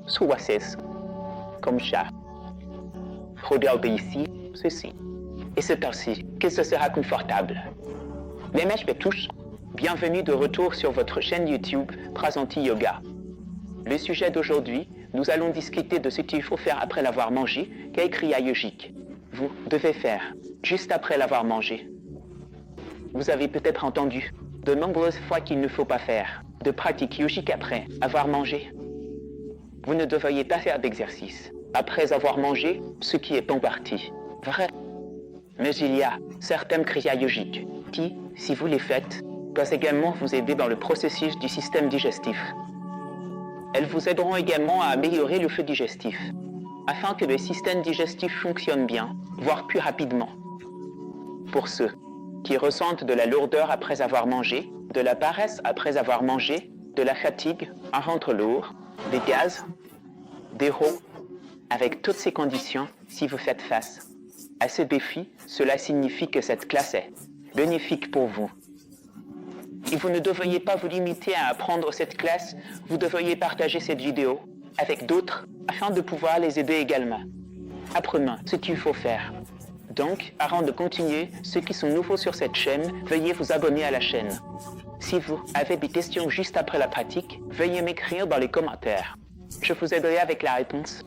Soit assise, comme chat. Regardez ici, ceci. Et c'est ainsi que ce sera confortable. Les mèches tous, bienvenue de retour sur votre chaîne YouTube Prasanti Yoga. Le sujet d'aujourd'hui, nous allons discuter de ce qu'il faut faire après l'avoir mangé, quelle kriya yogique vous devez faire juste après l'avoir mangé. Vous avez peut-être entendu de nombreuses fois qu'il ne faut pas faire de pratique yogique après avoir mangé. Vous ne devriez pas faire d'exercice après avoir mangé, ce qui est en partie vrai. Mais il y a certaines kriyas yogiques qui, si vous les faites, peuvent également vous aider dans le processus du système digestif. Elles vous aideront également à améliorer le flux digestif, afin que le système digestif fonctionne bien, voire plus rapidement. Pour ceux qui ressentent de la lourdeur après avoir mangé, de la paresse après avoir mangé, de la fatigue, un ventre lourd, des gaz, des rots, avec toutes ces conditions, si vous faites face à ce défi, cela signifie que cette classe est bénéfique pour vous. Et vous ne devriez pas vous limiter à apprendre cette classe, vous devriez partager cette vidéo avec d'autres afin de pouvoir les aider également. Apprenez ce qu'il faut faire. Donc, avant de continuer, ceux qui sont nouveaux sur cette chaîne, veuillez vous abonner à la chaîne. Si vous avez des questions juste après la pratique, veuillez m'écrire dans les commentaires. Je vous aiderai avec la réponse.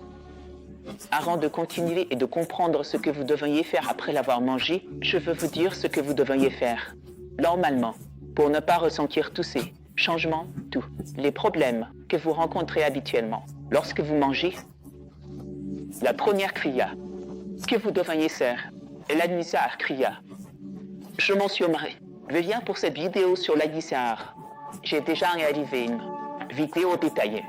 Avant de continuer et de comprendre ce que vous devriez faire après l'avoir mangé, je veux vous dire ce que vous devriez faire. Normalement, pour ne pas ressentir tous ces changements, tous les problèmes que vous rencontrez habituellement lorsque vous mangez, la première kriya que vous devriez faire est l'Agnisar kriya. Je mentionnerai le lien pour cette vidéo sur l'Agnisar. J'ai déjà réalisé une vidéo détaillée.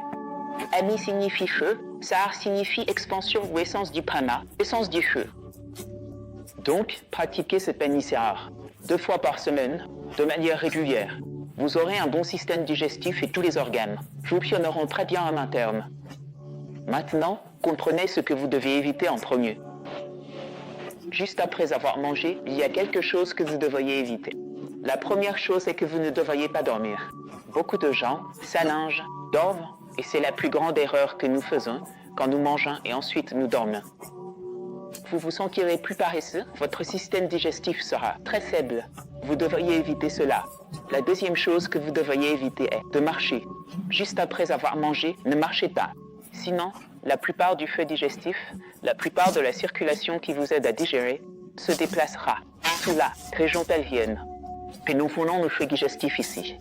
Ami signifie feu, Sahar signifie expansion ou essence du prana, essence du feu. Donc, pratiquez ce Agnisar 2 fois par semaine, de manière régulière. Vous aurez un bon système digestif et tous les organes fonctionneront très bien en interne. Maintenant, comprenez ce que vous devez éviter en premier. Juste après avoir mangé, il y a quelque chose que vous devriez éviter. La première chose est que vous ne devriez pas dormir. Beaucoup de gens s'allongent, dorment, et c'est la plus grande erreur que nous faisons quand nous mangeons et ensuite nous dormons. Vous vous sentirez plus paresseux, votre système digestif sera très faible. Vous devriez éviter cela. La deuxième chose que vous devriez éviter est de marcher. Juste après avoir mangé, ne marchez pas. Sinon, la plupart du flux digestif, la plupart de la circulation qui vous aide à digérer, se déplacera sous la région pelvienne. Et nous voulons le flux digestif ici.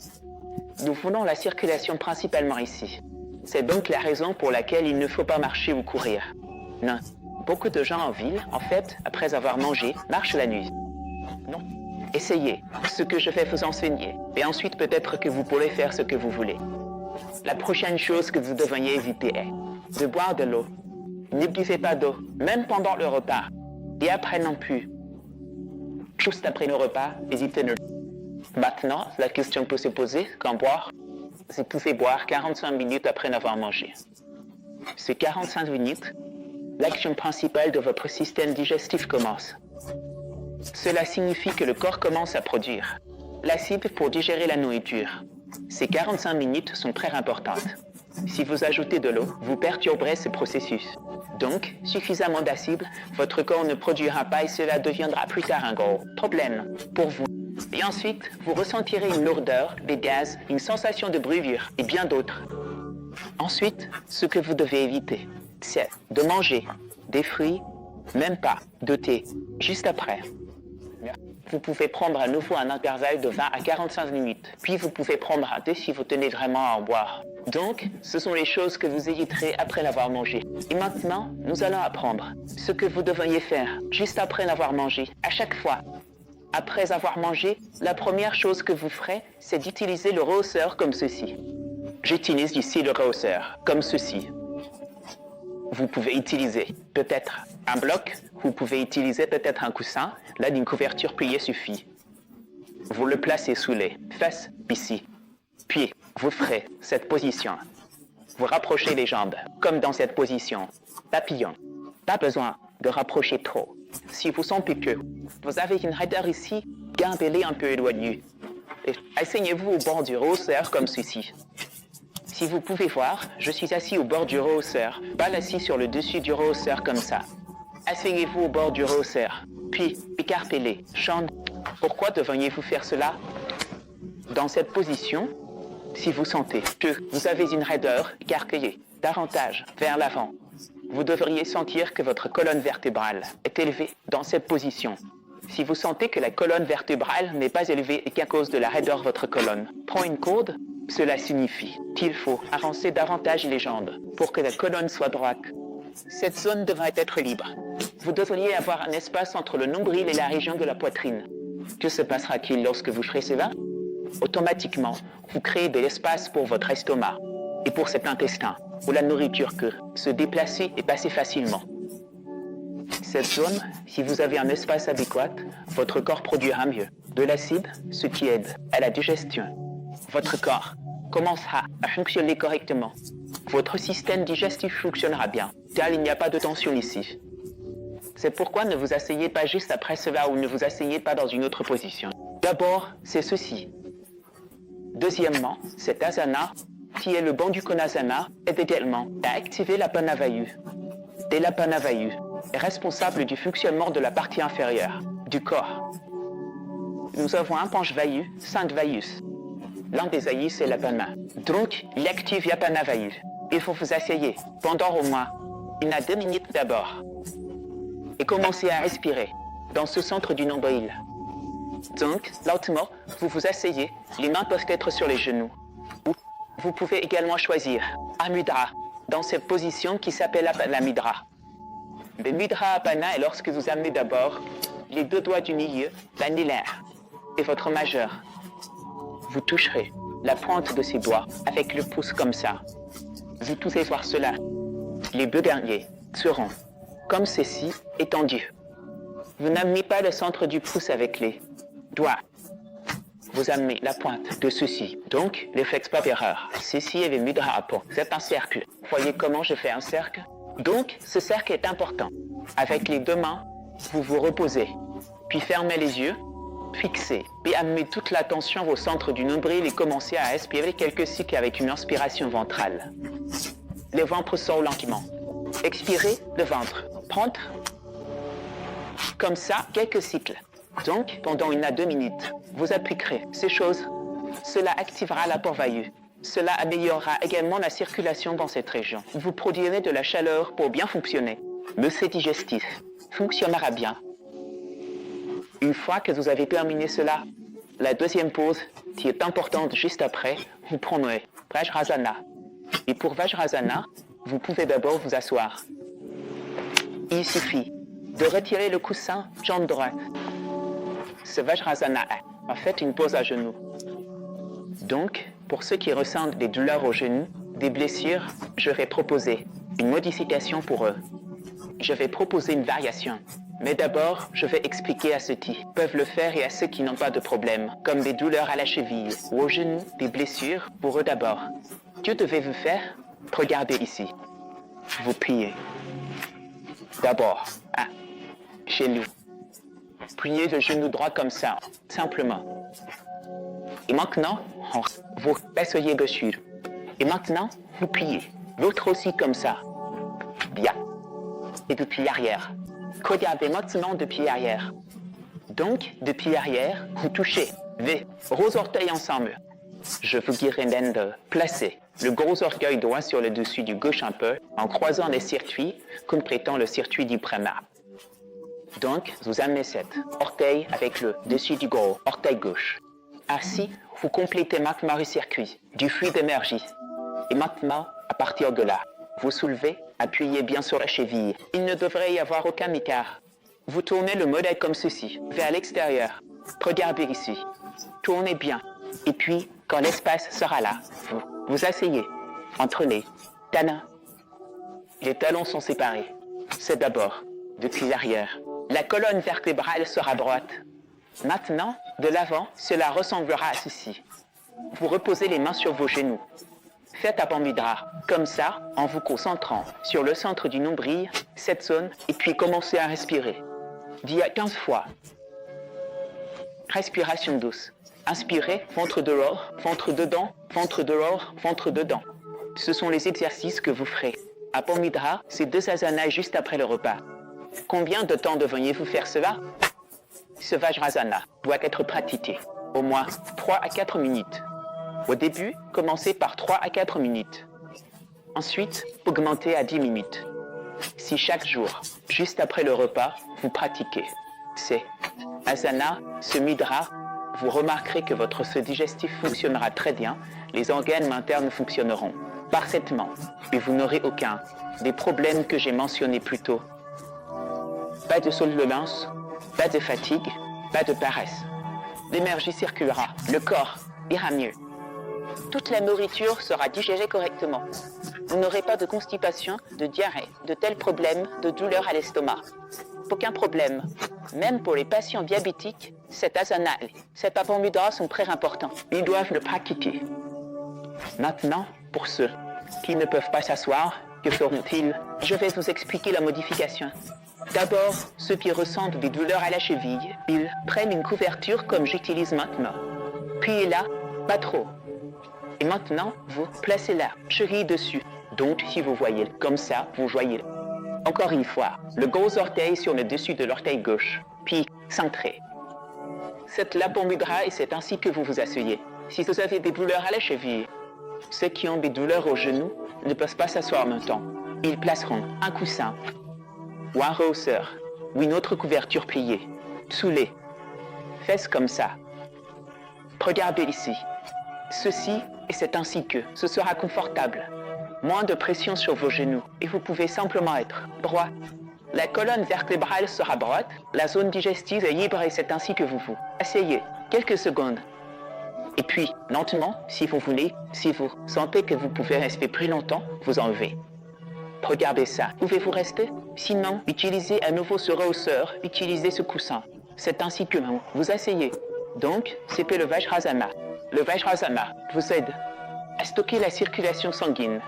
Nous voulons la circulation principalement ici. C'est donc la raison pour laquelle il ne faut pas marcher ou courir. Non. Beaucoup de gens en ville, en fait, après avoir mangé, marchent la nuit. Non. Essayez ce que je vais vous enseigner. Et ensuite, peut-être que vous pourrez faire ce que vous voulez. La prochaine chose que vous devriez éviter est de boire de l'eau. Ne buvez pas d'eau, même pendant le repas. Et après non plus. Juste après le repas, évitez le... Maintenant, la question peut se poser, quand boire, vous pouvez boire 45 minutes après n'avoir mangé. Ces 45 minutes, l'action principale de votre système digestif commence. Cela signifie que le corps commence à produire l'acide pour digérer la nourriture. Ces 45 minutes sont très importantes. Si vous ajoutez de l'eau, vous perturberez ce processus. Donc, suffisamment d'acide, votre corps ne produira pas et cela deviendra plus tard un gros problème pour vous. Et ensuite, vous ressentirez une lourdeur, des gaz, une sensation de brûlure et bien d'autres. Ensuite, ce que vous devez éviter, c'est de manger des fruits, même pas de thé, juste après. Vous pouvez prendre à nouveau un intervalle de 20 à 45 minutes, puis vous pouvez prendre un thé si vous tenez vraiment à en boire. Donc, ce sont les choses que vous éviterez après l'avoir mangé. Et maintenant, nous allons apprendre ce que vous devriez faire juste après l'avoir mangé. À chaque fois, après avoir mangé, la première chose que vous ferez, c'est d'utiliser le rehausseur comme ceci. J'utilise ici le rehausseur, comme ceci. Vous pouvez utiliser peut-être un bloc, vous pouvez utiliser peut-être un coussin, là d'une couverture pliée suffit. Vous le placez sous les fesses, ici. Puis, vous ferez cette position. Vous rapprochez les jambes, comme dans cette position. Papillon. Pas besoin de rapprocher trop. Si vous sentez que vous avez une raideur ici, gardez-les un peu éloignés. Et asseyez-vous au bord du rehausseur comme ceci. Si vous pouvez voir, je suis assis au bord du rehausseur, balle assis sur le dessus du rehausseur comme ça. Asseyez-vous au bord du rehausseur, puis écartez-les, chante. Pourquoi devriez-vous faire cela? Dans cette position, si vous sentez que vous avez une raideur, écarquillez davantage vers l'avant. Vous devriez sentir que votre colonne vertébrale est élevée dans cette position. Si vous sentez que la colonne vertébrale n'est pas élevée et qu'à cause de la raideur de votre colonne prend une corde, cela signifie qu'il faut avancer davantage les jambes pour que la colonne soit droite. Cette zone devrait être libre. Vous devriez avoir un espace entre le nombril et la région de la poitrine. Que se passera-t-il lorsque vous ferez cela? Automatiquement, vous créez de l'espace pour votre estomac et pour cet intestin, où la nourriture peut se déplacer et passer facilement. Cette zone, si vous avez un espace adéquat, votre corps produira mieux de l'acide, ce qui aide à la digestion. Votre corps commencera à fonctionner correctement. Votre système digestif fonctionnera bien, car il n'y a pas de tension ici. C'est pourquoi ne vous asseyez pas juste après cela ou ne vous asseyez pas dans une autre position. D'abord, c'est ceci. Deuxièmement, cet asana, qui est le Bandhu Konasana, aide également à activer la Panavayu. Et la Panavayu est responsable du fonctionnement de la partie inférieure du corps. Nous avons un Panchvayu, 5 Vayus. L'un des Vayus c'est la Pana. Donc, il active la Panavayu. Il faut vous asseoir pendant au moins 1 à 2 minutes d'abord. Et commencez à respirer dans ce centre du nombril. Donc, lentement, vous vous asseyez, les mains peuvent être sur les genoux. Vous pouvez également choisir un mudra dans cette position qui s'appelle la mudra. Le mudra apana est lorsque vous amenez d'abord les 2 doigts du milieu, l'annulaire et votre majeur. Vous toucherez la pointe de ces doigts avec le pouce comme ça. Vous pouvez voir cela. Les 2 derniers seront comme ceci, étendus. Vous n'amenez pas le centre du pouce avec les doigts. Vous amenez la pointe de ceci. Donc, ne faites pas d'erreur. Ceci est le mudra apa. C'est un cercle. Voyez comment je fais un cercle? Donc, ce cercle est important. Avec les 2 mains, vous vous reposez. Puis fermez les yeux, fixez. Puis amenez toute l'attention au centre du nombril et commencez à respirer quelques cycles avec une inspiration ventrale. Le ventre sort lentement. Expirez le ventre. Prendre comme ça quelques cycles. Donc, pendant 1 à 2 minutes, vous appliquerez ces choses. Cela activera la Panavayu. Cela améliorera également la circulation dans cette région. Vous produirez de la chaleur pour bien fonctionner. Le C digestif fonctionnera bien. Une fois que vous avez terminé cela, la deuxième pause, qui est importante juste après, vous prendrez Vajrasana. Et pour Vajrasana, vous pouvez d'abord vous asseoir. Il suffit de retirer le coussin jambe droite. Ce Vajrasana est en fait une pose à genoux. Donc, pour ceux qui ressentent des douleurs aux genoux, des blessures, je vais proposer une modification pour eux. Je vais proposer une variation. Mais d'abord, je vais expliquer à ceux qui peuvent le faire et à ceux qui n'ont pas de problème, comme des douleurs à la cheville ou aux genoux, des blessures, pour eux d'abord. Que devez-vous faire? Regardez ici. Vous pliez. D'abord, genou. Pliez le genou droit comme ça, simplement. Et maintenant, vous asseyez dessus. Et maintenant, vous pliez. L'autre aussi comme ça. Bien. Et depuis l'arrière. Regardez maintenant depuis arrière. Donc, depuis arrière, vous touchez les gros orteils ensemble. Je vous dirai même de placer le gros orteil droit sur le dessus du gauche un peu, en croisant les circuits, complétant le circuit du prana. Donc, vous amenez cet orteil avec le dessus du gros orteil gauche. Ainsi, vous complétez maintenant le circuit du flux d'énergie. Et maintenant, à partir de là, vous soulevez, appuyez bien sur la cheville. Il ne devrait y avoir aucun écart. Vous tournez le modèle comme ceci, vers l'extérieur. Regardez ici. Tournez bien. Et puis, quand l'espace sera là, vous vous asseyez entre les talons. Les talons sont séparés. C'est d'abord depuis l'arrière. La colonne vertébrale sera droite. Maintenant, de l'avant, cela ressemblera à ceci. Vous reposez les mains sur vos genoux. Faites Abha Mudra, comme ça, en vous concentrant sur le centre du nombril, cette zone, et puis commencez à respirer. Dis 15 fois. Respiration douce. Inspirez, ventre dehors, ventre dedans, ventre dehors, ventre dedans. ce sont les exercices que vous ferez. Apamidra, c'est 2 asanas juste après le repas. Combien de temps devriez-vous faire cela? Ce Vajrasana doit être pratiqué au moins 3 à 4 minutes. Au début, commencez par 3 à 4 minutes. Ensuite, augmentez à 10 minutes. Si chaque jour, juste après le repas, vous pratiquez ces asanas, ce mudra, vous remarquerez que votre feu digestif fonctionnera très bien, les organes internes fonctionneront parfaitement et vous n'aurez aucun des problèmes que j'ai mentionnés plus tôt. Pas de somnolence, pas de fatigue, pas de paresse. L'énergie circulera, le corps ira mieux. Toute la nourriture sera digérée correctement. Vous n'aurez pas de constipation, de diarrhée, de tels problèmes, de douleurs à l'estomac. Aucun problème. Même pour les patients diabétiques, cet asana, cet apamudra sont très importants. Ils doivent le pratiquer. Maintenant, pour ceux qui ne peuvent pas s'asseoir, que feront-ils? Je vais vous expliquer la modification. D'abord, ceux qui ressentent des douleurs à la cheville, ils prennent une couverture comme j'utilise maintenant. Puis là, pas trop. Et maintenant, vous placez la cheville dessus. Donc, si vous voyez comme ça, vous voyez. Encore une fois, le gros orteil sur le dessus de l'orteil gauche, puis centré. C'est l'apamudra et c'est ainsi que vous vous asseyez. Si vous avez des douleurs à la cheville, ceux qui ont des douleurs aux genoux ne peuvent pas s'asseoir maintenant. Ils placeront un coussin ou un rehausseur ou une autre couverture pliée sous les fesses comme ça. Regardez ici. Ceci, et c'est ainsi que ce sera confortable. Moins de pression sur vos genoux et vous pouvez simplement être droit. La colonne vertébrale sera droite, la zone digestive est libre et c'est ainsi que vous vous asseyez quelques secondes. Et puis, lentement, si vous voulez, si vous sentez que vous pouvez rester plus longtemps, vous enlevez. Regardez ça. Pouvez-vous rester? Sinon, utilisez à nouveau ce rehausseur, utilisez ce coussin. C'est ainsi que vous vous asseyez. Donc, c'était le Vajrasana. Le Vajrasana vous aide à stocker la circulation sanguine.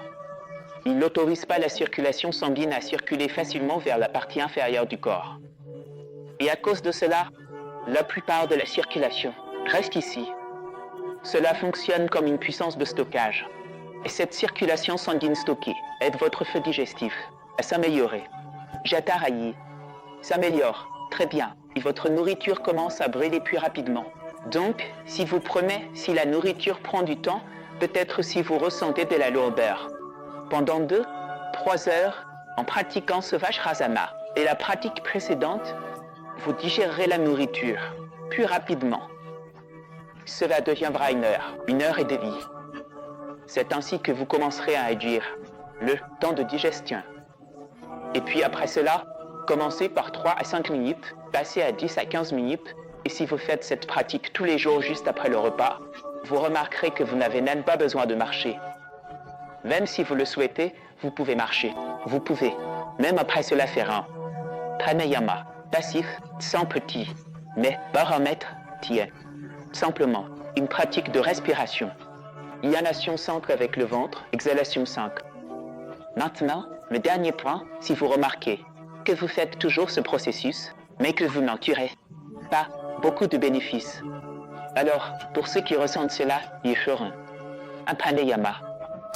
Il n'autorise pas la circulation sanguine à circuler facilement vers la partie inférieure du corps. Et à cause de cela, la plupart de la circulation reste ici. Cela fonctionne comme une puissance de stockage. Et cette circulation sanguine stockée aide votre feu digestif à s'améliorer. Jatarayi s'améliore très bien et votre nourriture commence à brûler plus rapidement. Donc, si la nourriture prend du temps, peut-être si vous ressentez de la lourdeur. Pendant 2-3 heures, en pratiquant ce Vajrasana et la pratique précédente, vous digérerez la nourriture plus rapidement. Cela deviendra 1 heure et demie. C'est ainsi que vous commencerez à réduire le temps de digestion. Et puis après cela, commencez par 3 à 5 minutes, passez à 10 à 15 minutes, et si vous faites cette pratique tous les jours juste après le repas, vous remarquerez que vous n'avez même pas besoin de marcher. Même si vous le souhaitez, vous pouvez marcher. Vous pouvez, même après cela, faire un pranayama passif, sans petit, mais baromètre tient. Simplement, une pratique de respiration. Inhalation 5 avec le ventre, exhalation 5. Maintenant, le dernier point, si vous remarquez que vous faites toujours ce processus, mais que vous n'en tirez pas beaucoup de bénéfices. Alors, pour ceux qui ressentent cela, ils feront un pranayama.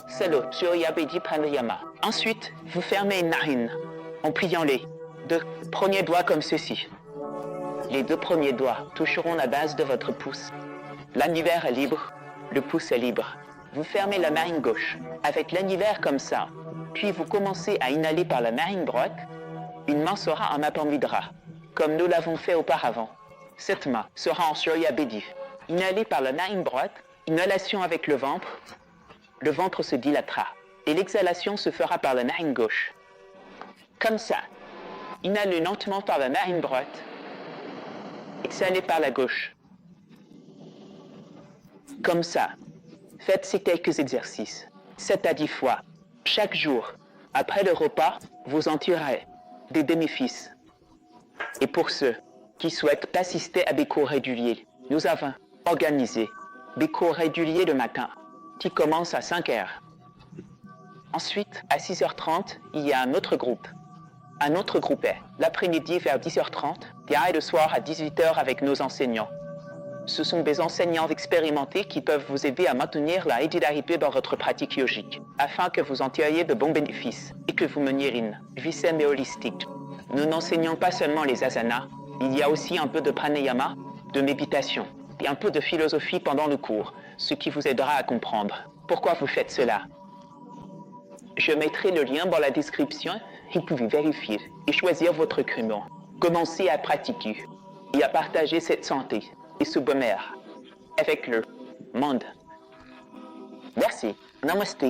C'est le Surya-Bedi Pranayama. Ensuite, vous fermez une narine en pliant les 2 premiers doigts comme ceci. Les 2 premiers doigts toucheront la base de votre pouce. L'annulaire est libre, le pouce est libre. Vous fermez la narine gauche avec l'annulaire comme ça. Puis vous commencez à inhaler par la narine droite. Une main sera en apamudra, comme nous l'avons fait auparavant. Cette main sera en Surya-Bedi. Inhalez par la narine droite, inhalation avec le ventre se dilatera. Et l'exhalation se fera par la narine gauche. Comme ça. Inhalez lentement par la narine droite. Exhalez par la gauche. Comme ça. Faites ces quelques exercices, 7 à 10 fois, chaque jour. Après le repas, vous en tirerez des bénéfices. Et pour ceux qui souhaitent assister à des cours réguliers, nous avons organisé des cours réguliers le matin, qui commencent à 5 heures. Ensuite, à 6h30, il y a un autre groupe. Un autre groupe est l'après-midi vers 10h30, et le soir à 18h avec nos enseignants. Ce sont des enseignants expérimentés qui peuvent vous aider à maintenir la régularité dans votre pratique yogique, afin que vous en tiriez de bons bénéfices et que vous meniez une vie saine et holistique. Nous n'enseignons pas seulement les asanas, il y a aussi un peu de pranayama, de méditation et un peu de philosophie pendant le cours, ce qui vous aidera à comprendre pourquoi vous faites cela. Je mettrai le lien dans la description et vous pouvez vérifier et choisir votre créneau. Commencez à pratiquer et à partager cette santé et ce bonheur avec le monde. Merci. Namaste.